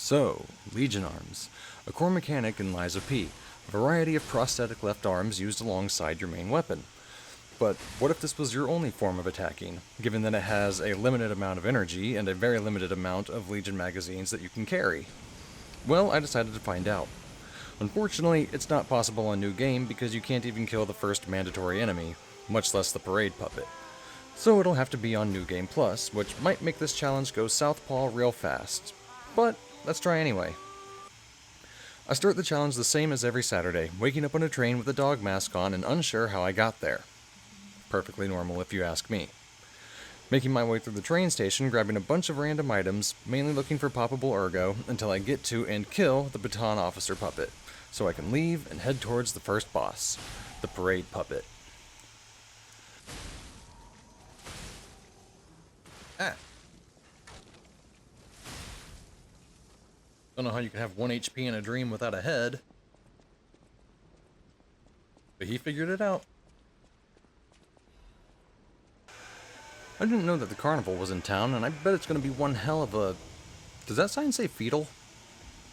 So, Legion Arms, a core mechanic in Lies of P, a variety of prosthetic left arms used alongside your main weapon. But what if this was your only form of attacking, given that it has a limited amount of energy and a very limited amount of Legion magazines that you can carry? Well, I decided to find out. Unfortunately, it's not possible on New Game because you can't even kill the first mandatory enemy, much less the parade puppet. So it'll have to be on New Game Plus, which might make this challenge go southpaw real fast. But let's try anyway. I start the challenge the same as every Saturday, waking up on a train with a dog mask on and unsure how I got there. Perfectly normal if you ask me. Making my way through the train station, grabbing a bunch of random items, mainly looking for poppable ergo, until I get to and kill the baton officer puppet, so I can leave and head towards the first boss, the parade puppet. Ah. Don't know how you can have 1 HP in a dream without a head. But he figured it out. I didn't know that the carnival was in town, and I bet it's going to be one hell of a... Does that sign say fetal?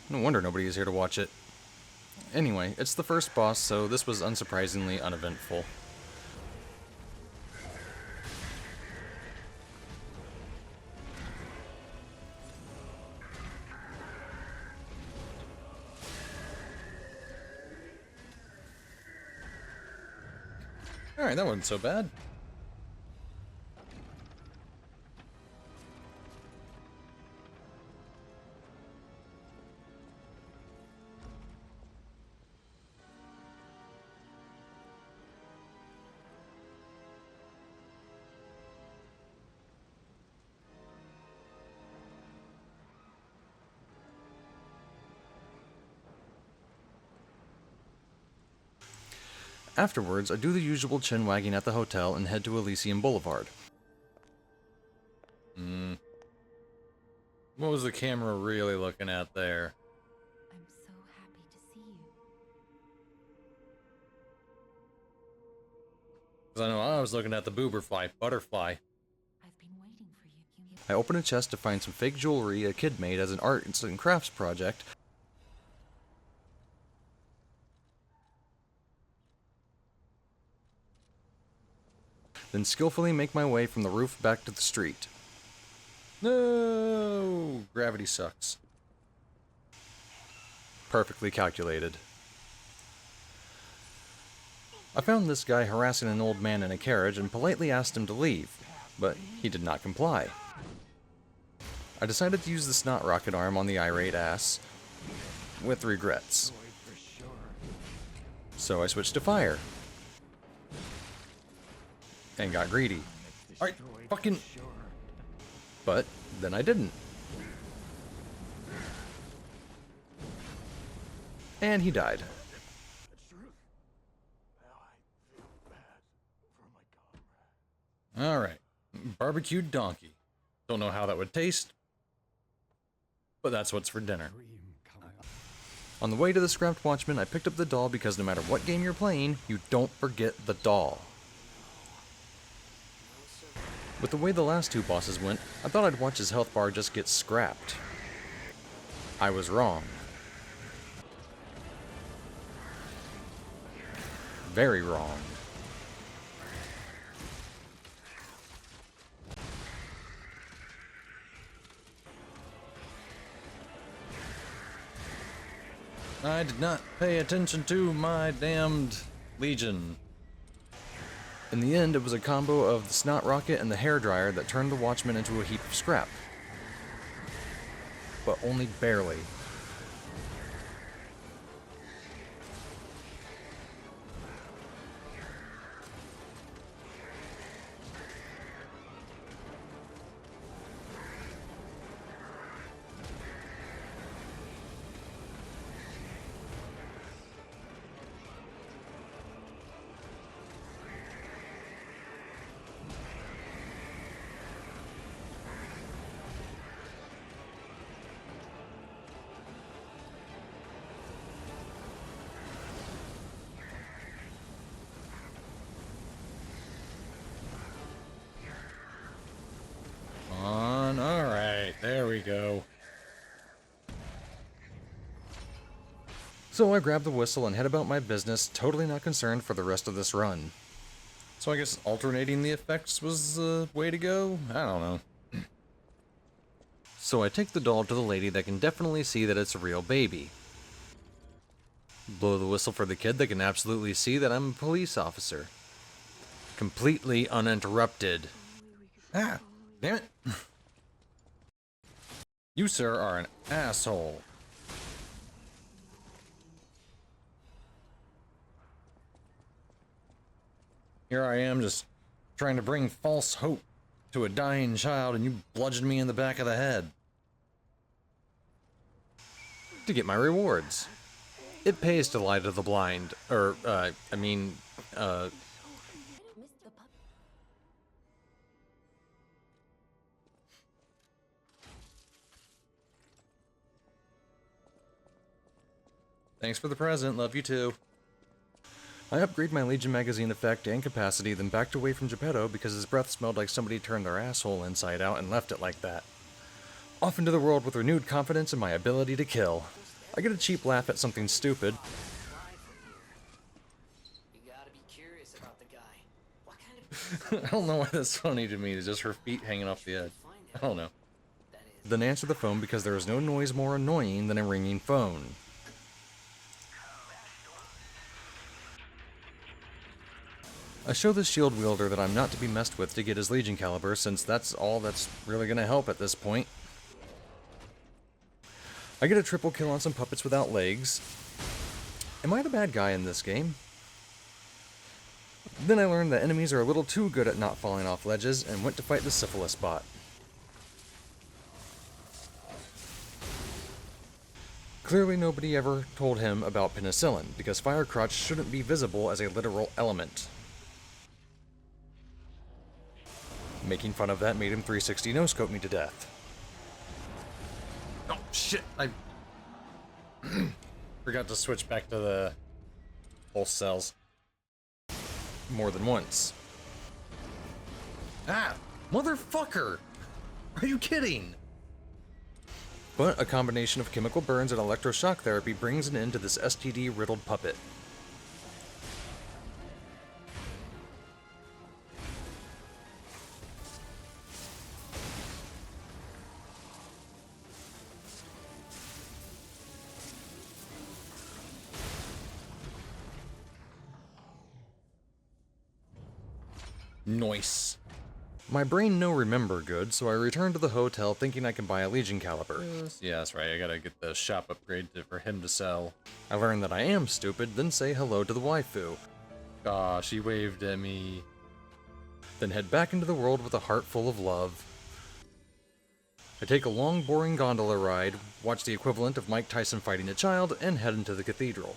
No wonder nobody is here to watch it. Anyway, it's the first boss, so this was unsurprisingly uneventful. Alright, that wasn't so bad. Afterwards, I do the usual chin wagging at the hotel and head to Elysium Boulevard. What was the camera really looking at there? I'm so happy to see you. Because I know I was looking at the butterfly. I've been waiting for you. I open a chest to find some fake jewelry a kid made as an arts and crafts project. Then skillfully make my way from the roof back to the street. No! Gravity sucks. Perfectly calculated. I found this guy harassing an old man in a carriage and politely asked him to leave, but he did not comply. I decided to use the snot rocket arm on the irate ass, with regrets. So I switched to fire. And got greedy. Alright, fucking... But then I didn't. And he died. Alright. Barbecued donkey. Don't know how that would taste, but that's what's for dinner. On the way to the Scrapped Watchman, I picked up the doll because no matter what game you're playing, you don't forget the doll. With the way the last two bosses went, I thought I'd watch his health bar just get scrapped. I was wrong. Very wrong. I did not pay attention to my damned Legion. In the end, it was a combo of the snot rocket and the hairdryer that turned the Watchman into a heap of scrap. But only barely. So I grab the whistle and head about my business, totally not concerned for the rest of this run. So I guess alternating the effects was the way to go? I don't know. So I take the doll to the lady that can definitely see that it's a real baby. Blow the whistle for the kid that can absolutely see that I'm a police officer. Completely uninterrupted. Ah, damn it. You, sir, are an asshole. Here I am just trying to bring false hope to a dying child, and you bludgeoned me in the back of the head. To get my rewards. It pays to lie to the blind. Thanks for the present, love you too. I upgrade my Legion magazine effect and capacity, then backed away from Geppetto because his breath smelled like somebody turned their asshole inside out and left it like that. Off into the world with renewed confidence in my ability to kill. I get a cheap laugh at something stupid. You gotta be curious about the guy. What kind of I don't know why that's funny to me, it's just her feet hanging off the edge. I don't know. Then answer the phone because there is no noise more annoying than a ringing phone. I show the shield wielder that I'm not to be messed with to get his Legion caliber, since that's all that's really gonna help at this point. I get a triple kill on some puppets without legs. Am I the bad guy in this game? Then I learned that enemies are a little too good at not falling off ledges, and went to fight the syphilis bot. Clearly nobody ever told him about penicillin, because Firecrotch shouldn't be visible as a literal element. Making fun of that made him 360 no-scope me to death. Oh shit, I forgot to switch back to the pulse cells more than once. Ah, motherfucker! Are you kidding? But a combination of chemical burns and electroshock therapy brings an end to this STD-riddled puppet. Nice. My brain no remember good, so I return to the hotel thinking I can buy a Legion caliber. Yeah, that's right, I gotta get the shop upgrade for him to sell. I learn that I am stupid, then say hello to the waifu. Ah, she waved at me. Then head back into the world with a heart full of love. I take a long, boring gondola ride, watch the equivalent of Mike Tyson fighting a child, and head into the cathedral.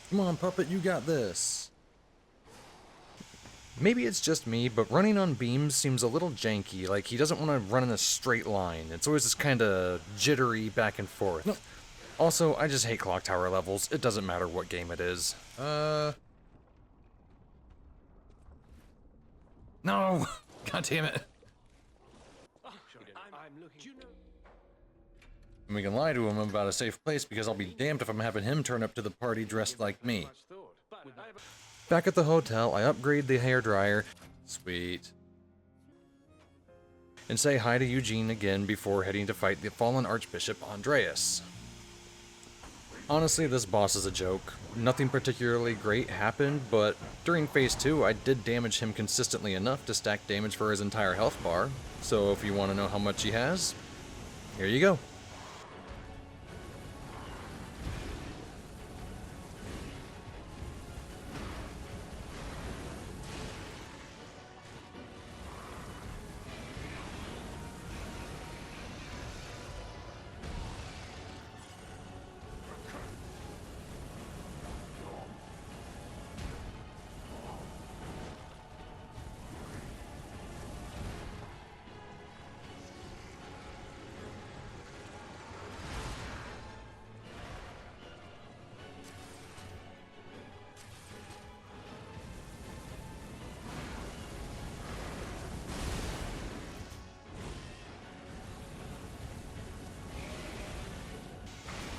Come on, puppet, you got this. Maybe it's just me, but running on beams seems a little janky, like he doesn't want to run in a straight line. It's always this kind of jittery back and forth. No. Also, I just hate clock tower levels. It doesn't matter what game it is. No! God damn it. And we can lie to him about a safe place because I'll be damned if I'm having him turn up to the party dressed like me. Back at the hotel, I upgrade the hairdryer. Sweet. And say hi to Eugene again before heading to fight the fallen Archbishop Andreas. Honestly, this boss is a joke. Nothing particularly great happened, but during Phase 2, I did damage him consistently enough to stack damage for his entire health bar. So if you want to know how much he has, here you go.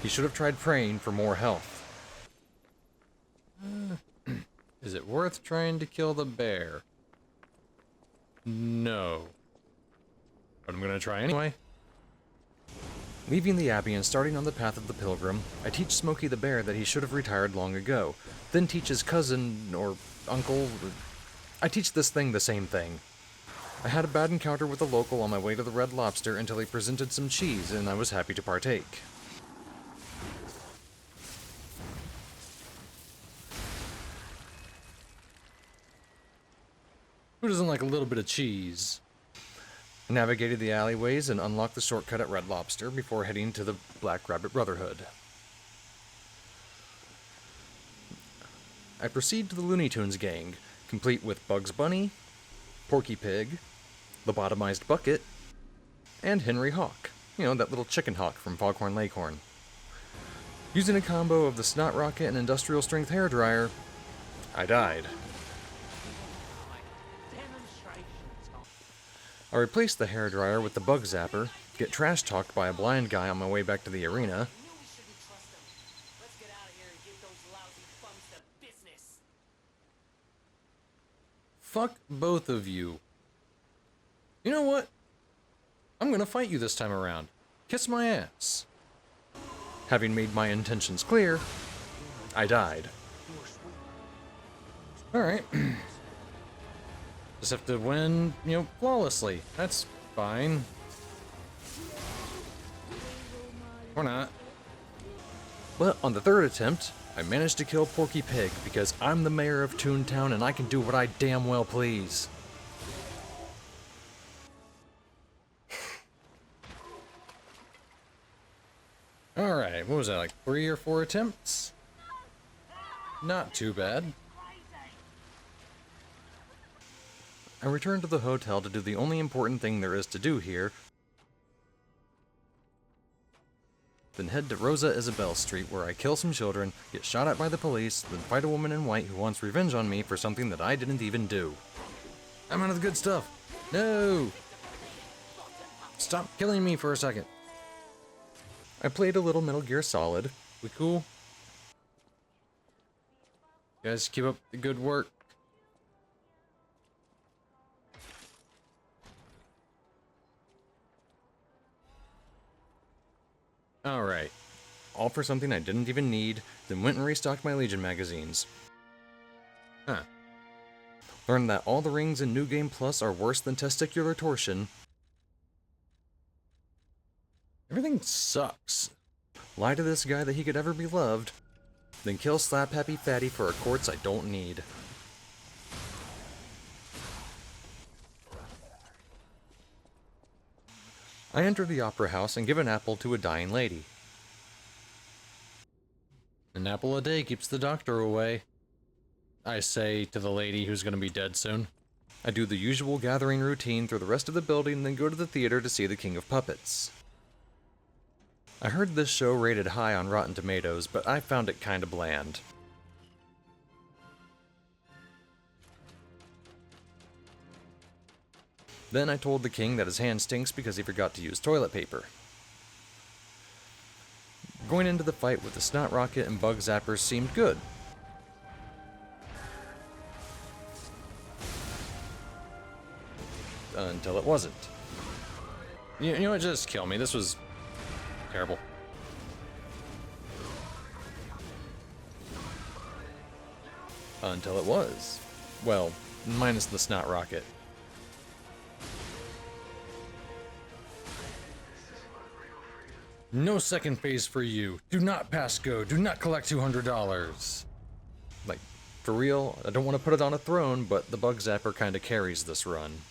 He should have tried praying for more health. worth trying to kill the bear? No. But I'm gonna try anyway. Leaving the Abbey and starting on the path of the pilgrim, I teach Smokey the bear that he should have retired long ago, then teach his cousin, or uncle, I teach this thing the same thing. I had a bad encounter with a local on my way to the Red Lobster until he presented some cheese, and I was happy to partake. Who doesn't like a little bit of cheese? I navigated the alleyways and unlocked the shortcut at Red Lobster before heading to the Black Rabbit Brotherhood. I proceed to the Looney Tunes gang, complete with Bugs Bunny, Porky Pig, Lobotomized Bucket, and Henry Hawk. You know, that little chicken hawk from Foghorn Leghorn. Using a combo of the Snot Rocket and Industrial Strength Hairdryer, I died. I replaced the hairdryer with the bug zapper, get trash talked by a blind guy on my way back to the arena. Knew we shouldn't trust them. Let's get out of here and give those lousy bums the business. Fuck both of you. You know what? I'm gonna fight you this time around. Kiss my ass. Having made my intentions clear, I died. Alright. Just have to win, flawlessly. That's fine. Or not. But on the third attempt, I managed to kill Porky Pig because I'm the mayor of Toontown and I can do what I damn well please. Alright, what was that, like 3 or 4 attempts? Not too bad. I returned to the hotel to do the only important thing there is to do here, then head to Rosa Isabel Street where I kill some children, get shot at by the police, then fight a woman in white who wants revenge on me for something that I didn't even do. I'm out of the good stuff. No! Stop killing me for a second. I played a little Metal Gear Solid. We cool? You guys keep up the good work. Alright. All for something I didn't even need, then went and restocked my Legion magazines. Huh. Learned that all the rings in New Game Plus are worse than testicular torsion. Everything sucks. Lie to this guy that he could ever be loved, then kill Slap Happy Fatty for a quartz I don't need. I enter the opera house and give an apple to a dying lady. An apple a day keeps the doctor away, I say to the lady who's gonna be dead soon. I do the usual gathering routine through the rest of the building, then go to the theater to see The King of Puppets. I heard this show rated high on Rotten Tomatoes, but I found it kinda bland. Then I told the king that his hand stinks because he forgot to use toilet paper. Going into the fight with the Snot Rocket and Bug Zappers seemed good. Until it wasn't. You know what, just kill me. This was terrible. Until it was. Well, minus the Snot Rocket. No second phase for you. Do not pass go. Do not collect $200. Like, for real, I don't want to put it on a throne, but the Bug Zapper kinda carries this run.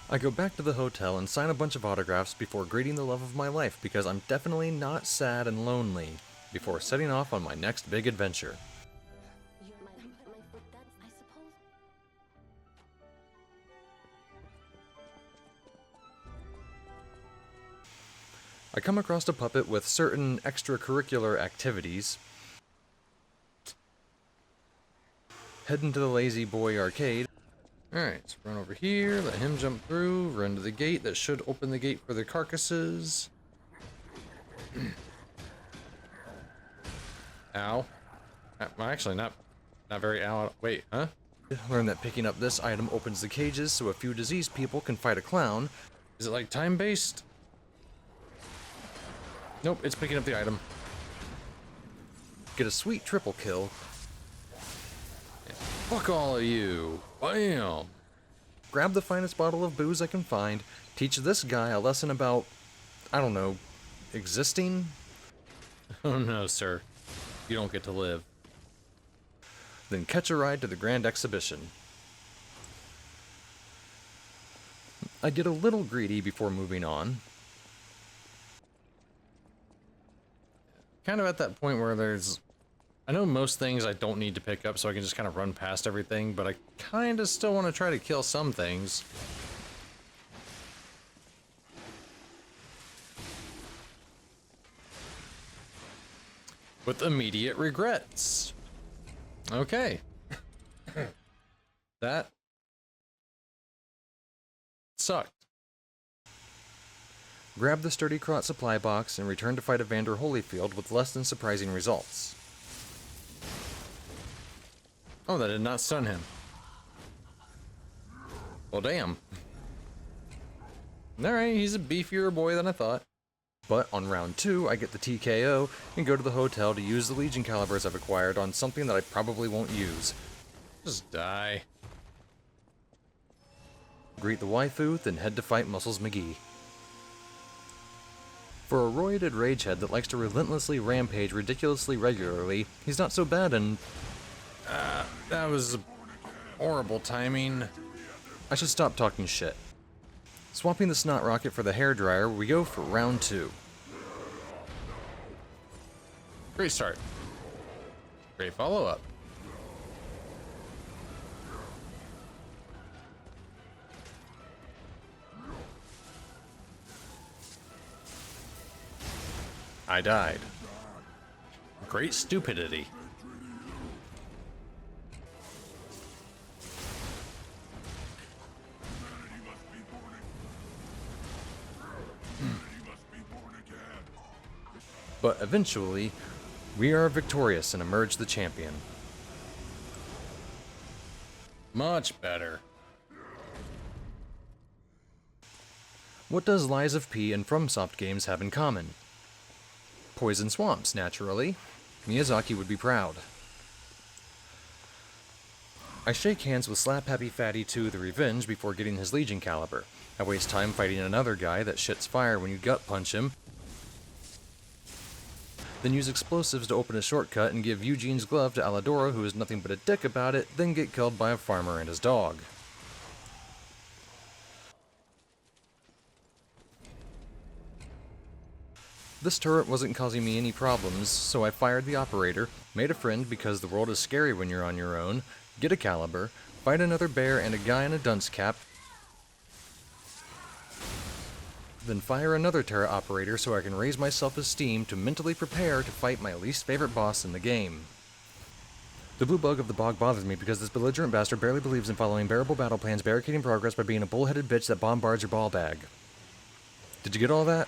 I go back to the hotel and sign a bunch of autographs before greeting the love of my life because I'm definitely not sad and lonely before setting off on my next big adventure. I come across a puppet with certain extracurricular activities. Head into the Lazy Boy arcade. Alright, let's run over here, let him jump through, run to the gate that should open the gate for the carcasses. Ow. Well, actually, not Not very out. Wait, huh? Learn that picking up this item opens the cages so a few diseased people can fight a clown. Is it like time-based? Nope, it's picking up the item. Get a sweet triple kill. Fuck all of you. Bam! Grab the finest bottle of booze I can find. Teach this guy a lesson about, I don't know, existing? Oh no, sir. You don't get to live. Then catch a ride to the Grand Exhibition. I get a little greedy before moving on. Kind of at that point where there's... I know most things I don't need to pick up, so I can just kind of run past everything, but I kind of still want to try to kill some things. With immediate regrets. Okay. That sucked. Grab the sturdy Krot supply box and return to fight Evander Holyfield with less than surprising results. Oh, that did not stun him. Well, damn. Alright, he's a beefier boy than I thought. But on round 2, I get the TKO and go to the hotel to use the Legion calibers I've acquired on something that I probably won't use. Just die. Greet the waifu, then head to fight Muscles McGee. For a roided ragehead that likes to relentlessly rampage ridiculously regularly, he's not so bad and... That was horrible timing. I should stop talking shit. Swapping the snot rocket for the hairdryer, we go for round 2. Great start. Great follow-up. I died. Great stupidity. But eventually, we are victorious and emerge the champion. Much better. What does Lies of P and FromSoft games have in common? Poison swamps, naturally. Miyazaki would be proud. I shake hands with Slap Happy Fatty 2 the Revenge before getting his Legion caliber. I waste time fighting another guy that shits fire when you gut punch him, then use explosives to open a shortcut and give Eugene's glove to Aladora, who is nothing but a dick about it, then get killed by a farmer and his dog. This turret wasn't causing me any problems, so I fired the operator, made a friend because the world is scary when you're on your own, get a caliber, fight another bear and a guy in a dunce cap, then fire another turret operator so I can raise my self-esteem to mentally prepare to fight my least favorite boss in the game. The blue bug of the bog bothers me because this belligerent bastard barely believes in following bearable battle plans, barricading progress by being a bullheaded bitch that bombards your ball bag. Did you get all that?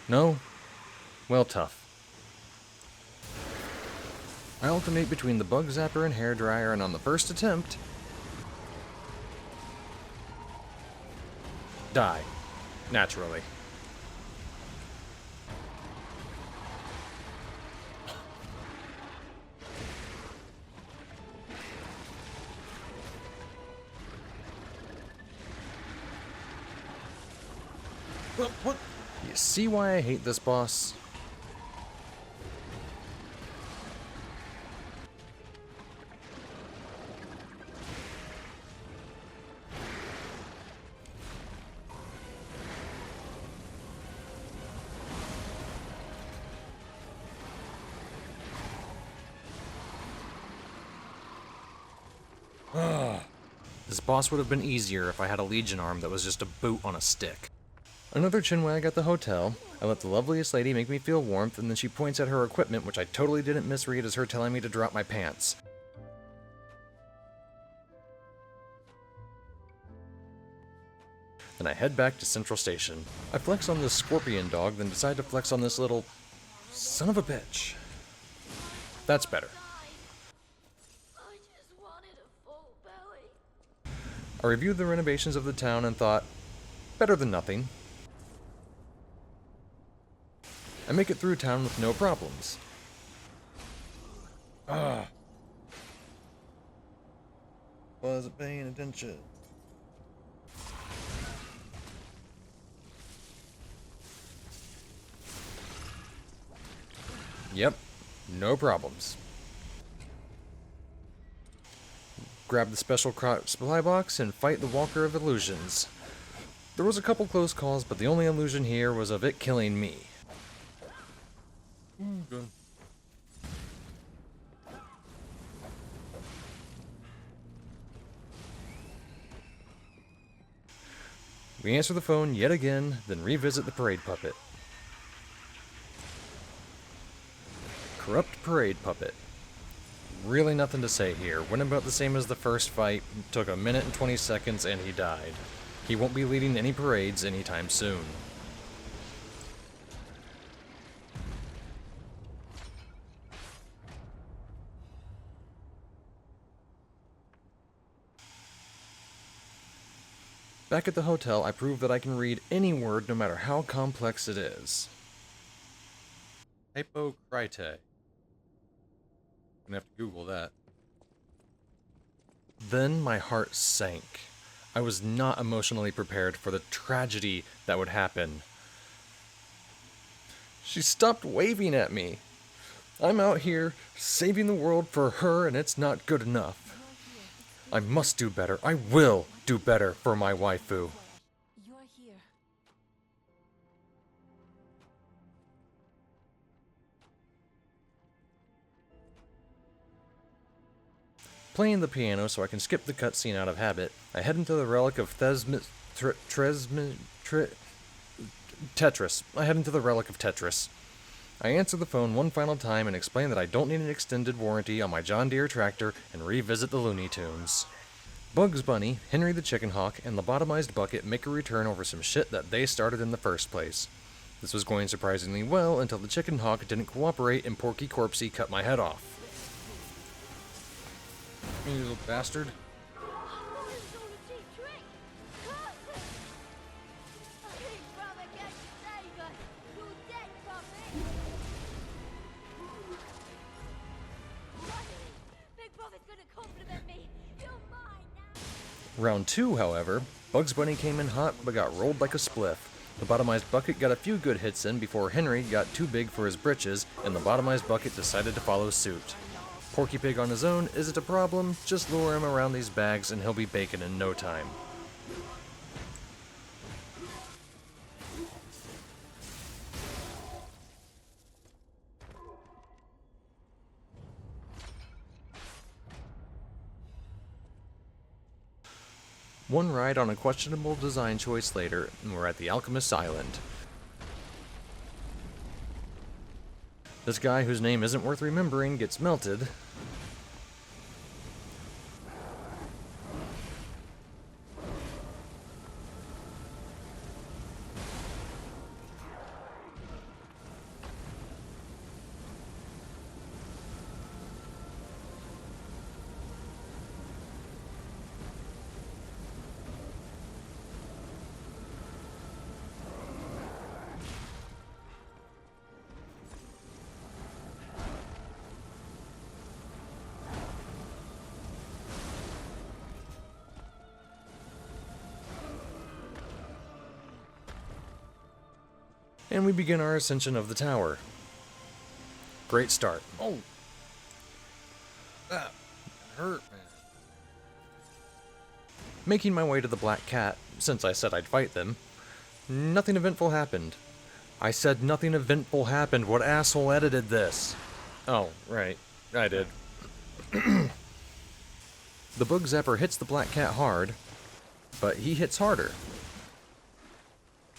No? Well, tough. I alternate between the bug zapper and hairdryer, and on the first attempt... die. Naturally. What? You see why I hate this boss? This boss would have been easier if I had a Legion arm that was just a boot on a stick. Another chinwag at the hotel. I let the loveliest lady make me feel warmth, and then she points at her equipment, which I totally didn't misread as her telling me to drop my pants. Then I head back to Central Station. I flex on this scorpion dog, then decide to flex on this little... son of a bitch. That's better. I I reviewed the renovations of the town and thought, better than nothing. I make it through town with no problems. Wasn't paying attention. Yep, no problems. Grab the special supply box and fight the Walker of Illusions. There was a couple close calls, but the only illusion here was of it killing me. Good. We answer the phone yet again, then revisit the parade puppet. Corrupt parade puppet. Really nothing to say here. Went about the same as the first fight, took 1 minute and 20 seconds, and he died. He won't be leading any parades anytime soon. Back at the hotel, I prove that I can read any word no matter how complex it is. Hypocrite. I'm gonna have to Google that. Then my heart sank. I was not emotionally prepared for the tragedy that would happen. She stopped waving at me. I'm out here saving the world for her and it's not good enough. I must do better. I will do better for my waifu. You're here. Playing the piano so I can skip the cutscene out of habit, I head into the relic of Tetris. I head into the relic of Tetris. I answer the phone one final time and explain that I don't need an extended warranty on my John Deere tractor and revisit the Looney Tunes. Bugs Bunny, Henry the Chicken Hawk, and Lobotomized Bucket make a return over some shit that they started in the first place. This was going surprisingly well until the Chicken Hawk didn't cooperate and Porky Corpsey cut my head off. You little bastard. Round 2, however, Bugs Bunny came in hot but got rolled like a spliff. The Lobotomized Bucket got a few good hits in before Henry got too big for his britches and the Lobotomized Bucket decided to follow suit. Porky Pig on his own isn't a problem, just lure him around these bags and he'll be bacon in no time. One ride on a questionable design choice later, and we're at the Alchemist's Island. This guy, whose name isn't worth remembering, gets melted. And we begin our ascension of the tower. Great start. Oh! That hurt, man. Making my way to the Black Cat, since I said I'd fight them, nothing eventful happened. I said nothing eventful happened. What asshole edited this? Oh, right. I did. The Bug Zapper hits the Black Cat hard, but he hits harder.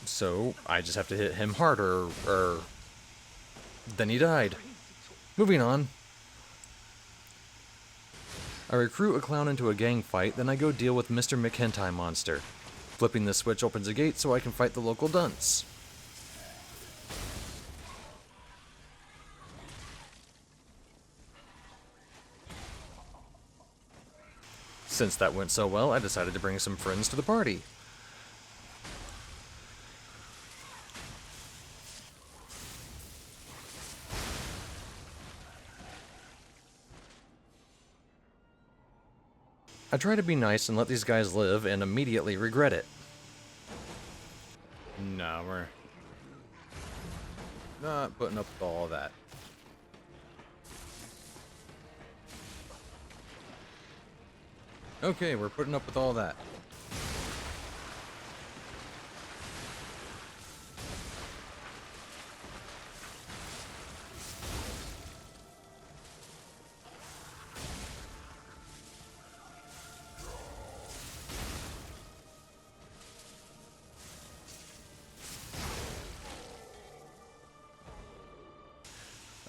So, I just have to hit him harder, Then he died. Moving on. I recruit a clown into a gang fight, then I go deal with Mr. McHentai Monster. Flipping the switch opens a gate so I can fight the local dunce. Since that went so well, I decided to bring some friends to the party. I try to be nice and let these guys live and immediately regret it. No, we're not putting up with all of that. Okay, we're putting up with all that.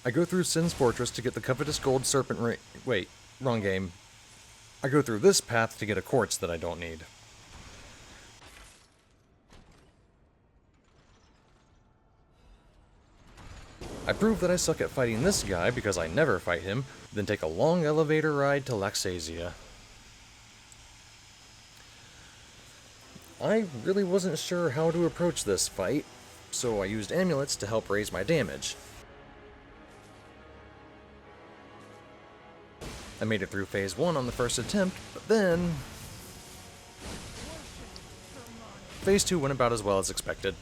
I go through Sin's Fortress to get the covetous gold serpent ring. Wait, wrong game. I go through this path to get a quartz that I don't need. I prove that I suck at fighting this guy because I never fight him, then take a long elevator ride to Laxasia. I really wasn't sure how to approach this fight, so I used amulets to help raise my damage. I made it through phase 1 on the first attempt, but then phase 2 went about as well as expected.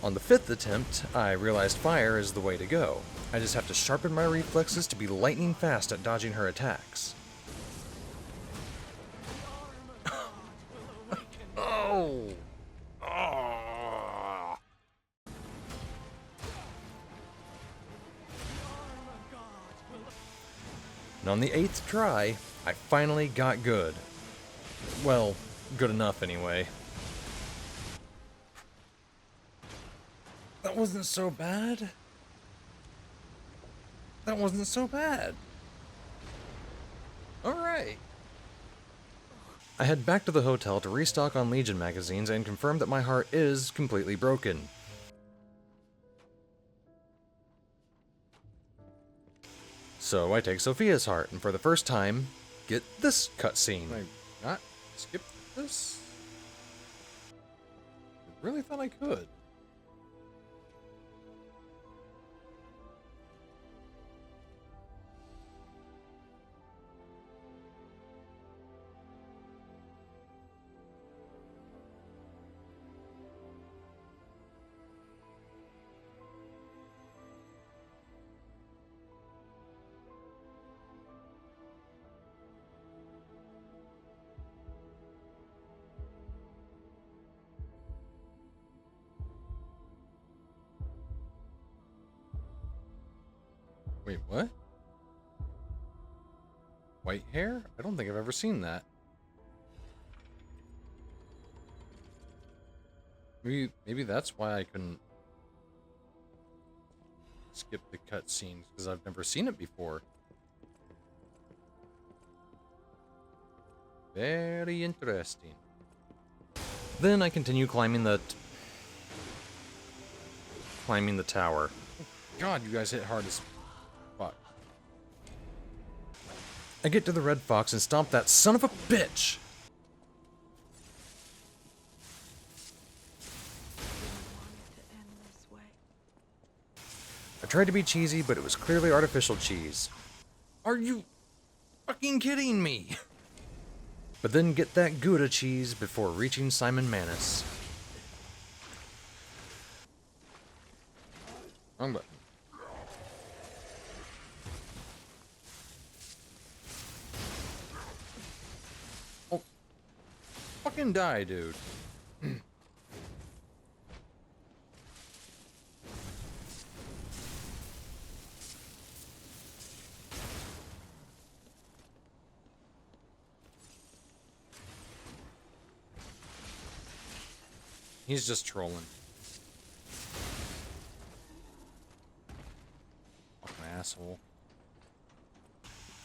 On the 5th attempt, I realized fire is the way to go. I just have to sharpen my reflexes to be lightning fast at dodging her attacks. Oh! Oh! And on the 8th try, I finally got good. Well, good enough anyway. That wasn't so bad. That wasn't so bad. Alright. I head back to the hotel to restock on Legion magazines and confirm that my heart is completely broken. So I take Sophia's heart, and for the first time, get this cutscene. Can I not skip this? I really thought I could. Wait, what? White hair? I don't think I've ever seen that. Maybe that's why I couldn't skip the cutscenes, because I've never seen it before. Very interesting. Then I continue climbing the tower. God, you guys hit hard as fuck. I get to the Red Fox and stomp that son of a bitch! I tried to be cheesy, but it was clearly artificial cheese. Are you fucking kidding me? But then get that Gouda cheese before reaching Simon Manus. Wrong button. Oh. Fucking die, dude. He's just trolling. Fucking asshole.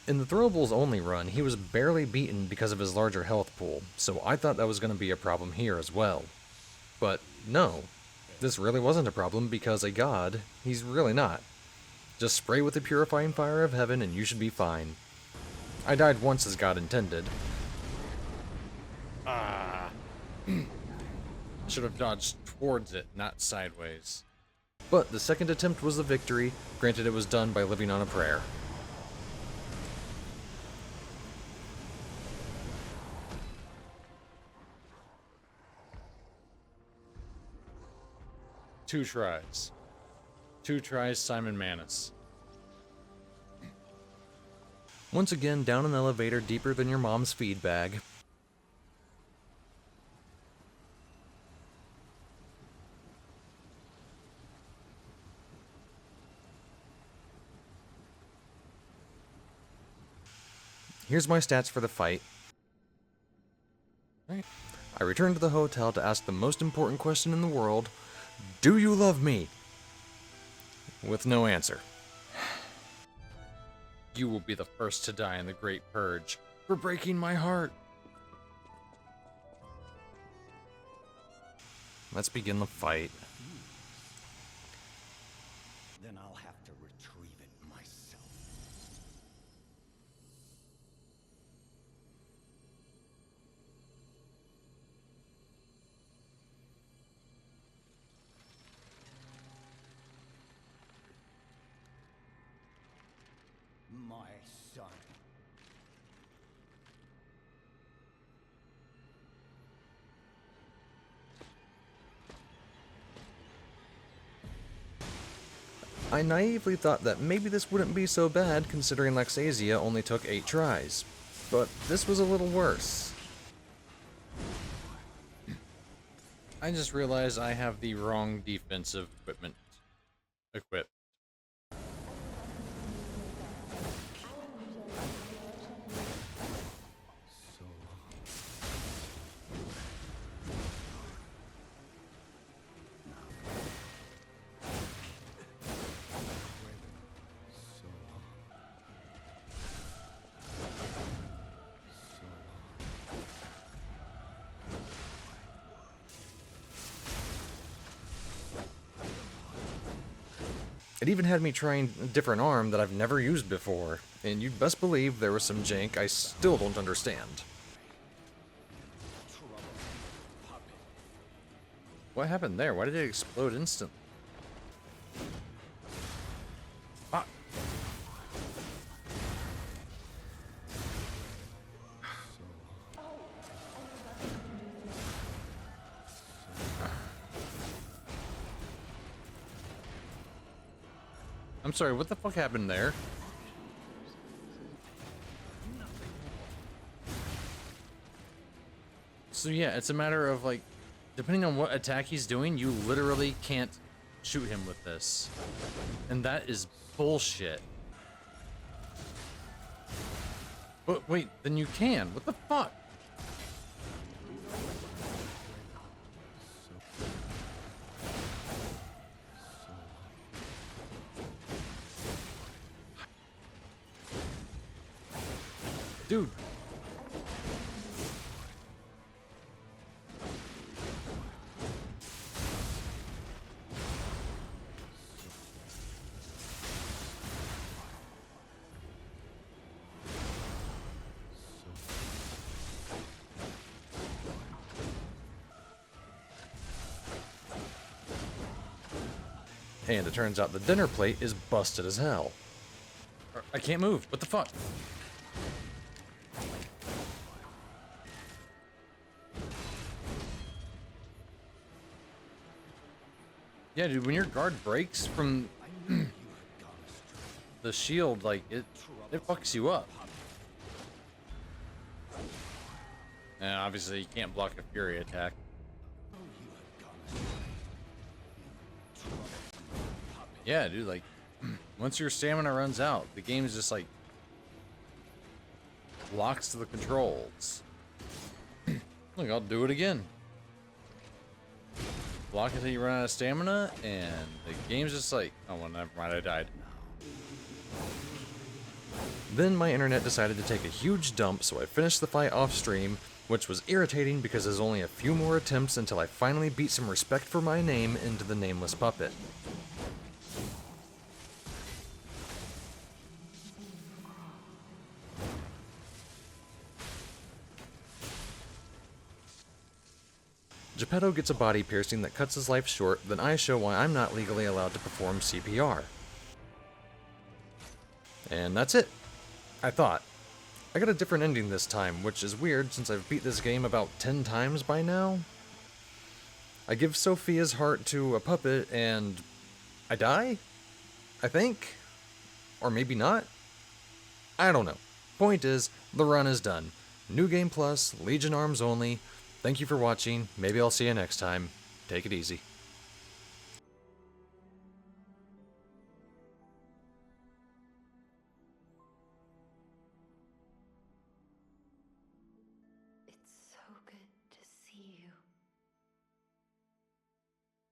In the throwables only run, he was barely beaten because of his larger health pool, so I thought that was going to be a problem here as well. But no, this really wasn't a problem because a god, he's really not. Just spray with the purifying fire of heaven and you should be fine. I died once as God intended. Should have dodged towards it, not sideways. But the second attempt was the victory, granted it was done by living on a prayer. Two tries. Two tries, Simon Manus. Once again, down an elevator deeper than your mom's feed bag. Here's my stats for the fight. Right. I returned to the hotel to ask the most important question in the world, do you love me? With no answer. You will be the first to die in the Great Purge for breaking my heart. Let's begin the fight. Then I'll have to retrieve it myself. My son. I naively thought that maybe this wouldn't be so bad considering Lexasia only took 8 tries. But this was a little worse. I just realized I have the wrong defensive equipment equipped. It even had me trying a different arm that I've never used before, and you'd best believe there was some jank I still don't understand. What happened there? Why did it explode instantly? Ah. I'm sorry, what the fuck happened there? So yeah, it's a matter of like, depending on what attack he's doing, you literally can't shoot him with this. And that is bullshit. But wait, then you can. What the fuck? Dude. And it turns out the dinner plate is busted as hell. I can't move. What the fuck? Yeah, dude, when your guard breaks from the shield, like, it fucks you up. And obviously you can't block a fury attack. Yeah, dude, like, once your stamina runs out, the game is just like locks to the controls. Look, I'll do it again. Block until you run out of stamina, and the game's just like, oh well, never mind, I died. Then my internet decided to take a huge dump, so I finished the fight off stream, which was irritating because there's only a few more attempts until I finally beat some respect for my name into the nameless puppet. Geppetto gets a body piercing that cuts his life short, then I show why I'm not legally allowed to perform CPR. And that's it. I thought. I got a different ending this time, which is weird since I've beat this game about 10 times by now. I give Sophia's heart to a puppet and I die? I think? Or maybe not? I don't know. Point is, the run is done. New Game Plus, Legion Arms only. Thank you for watching. Maybe I'll see you next time. Take it easy.